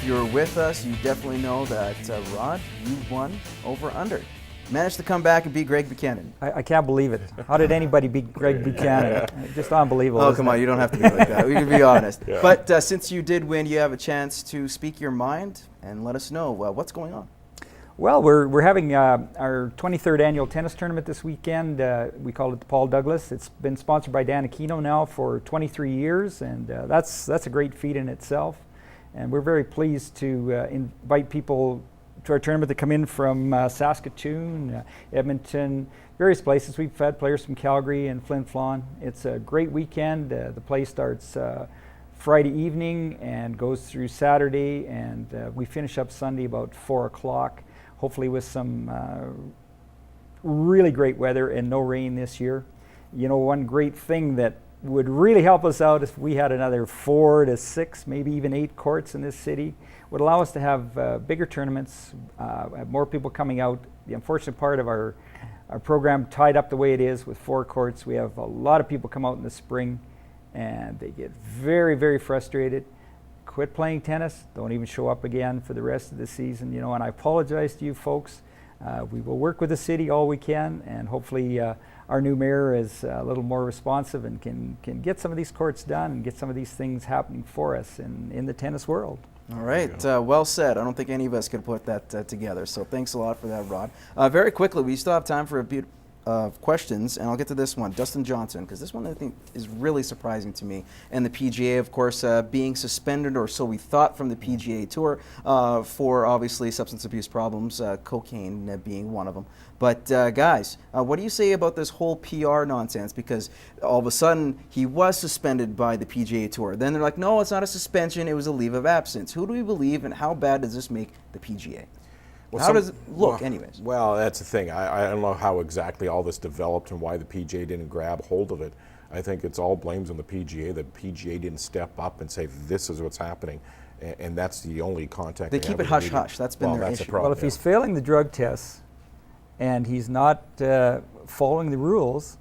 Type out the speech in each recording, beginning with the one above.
you're with us, you definitely know that, Rod, you won over under. Managed to come back and beat Greg Buchanan. I can't believe it. How did anybody beat Greg Buchanan? Just unbelievable. Oh, come on, you don't have to be like that. We can be honest. Yeah. But since you did win, you have a chance to speak your mind and let us know what's going on. Well, we're having our 23rd annual tennis tournament this weekend. We call it the Paul Douglas. It's been sponsored by Dan Aquino now for 23 years, and that's a great feat in itself. And we're very pleased to invite people to our tournament to come in from Saskatoon, Edmonton, various places. We've had players from Calgary and Flin Flon. It's a great weekend. The play starts Friday evening and goes through Saturday, and we finish up Sunday about 4 o'clock, hopefully with some really great weather and no rain this year. You know, one great thing that would really help us out if we had another 4 to 6, maybe even 8 courts in this city. Would allow us to have bigger tournaments, have more people coming out. The unfortunate part of our program tied up the way it is with 4 courts, we have a lot of people come out in the spring and they get very, very frustrated, quit playing tennis, don't even show up again for the rest of the season. You know, and I apologize to you folks. We will work with the city all we can, and hopefully our new mayor is a little more responsive and can get some of these courts done and get some of these things happening for us in the tennis world. All right, well said. I don't think any of us could put that together, so thanks a lot for that, Rod. Very quickly, we still have time for a bit of questions, and I'll get to this one. Dustin Johnson, because this one I think is really surprising to me. And the PGA, of course, being suspended, or so we thought, from the PGA Tour for obviously substance abuse problems, cocaine being one of them. But guys, what do you say about this whole PR nonsense? Because all of a sudden he was suspended by the PGA Tour. Then they're like, no, it's not a suspension, it was a leave of absence. Who do we believe, and how bad does this make the PGA? Well, how does it look, anyways? Well, that's the thing. I don't know how exactly all this developed and why the PGA didn't grab hold of it. I think it's all blames on the PGA. The PGA didn't step up and say, this is what's happening. And that's the only contact they keep it hush-hush. That's been their issue. Well, if he's failing the drug tests and he's not following the rules,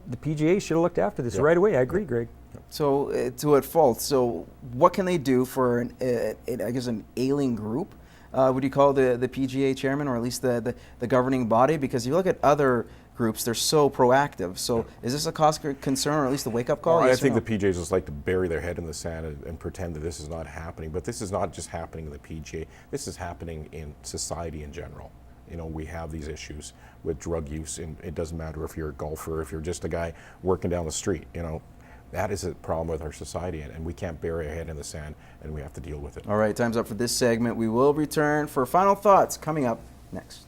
the PGA should have looked after this right away. I agree, Greg. So, to at fault. So, what can they do for, I guess, an ailing group? Would you call the PGA chairman, or at least the governing body? Because you look at other groups, they're so proactive. So is this a cause concern, or at least a wake-up call? Well, yes, I think the PGA just like to bury their head in the sand and pretend that this is not happening. But this is not just happening in the PGA. This is happening in society in general. You know, we have these issues with drug use, and it doesn't matter if you're a golfer, if you're just a guy working down the street, you know. That is a problem with our society, and we can't bury our head in the sand, and we have to deal with it. All right, time's up for this segment. We will return for final thoughts coming up next.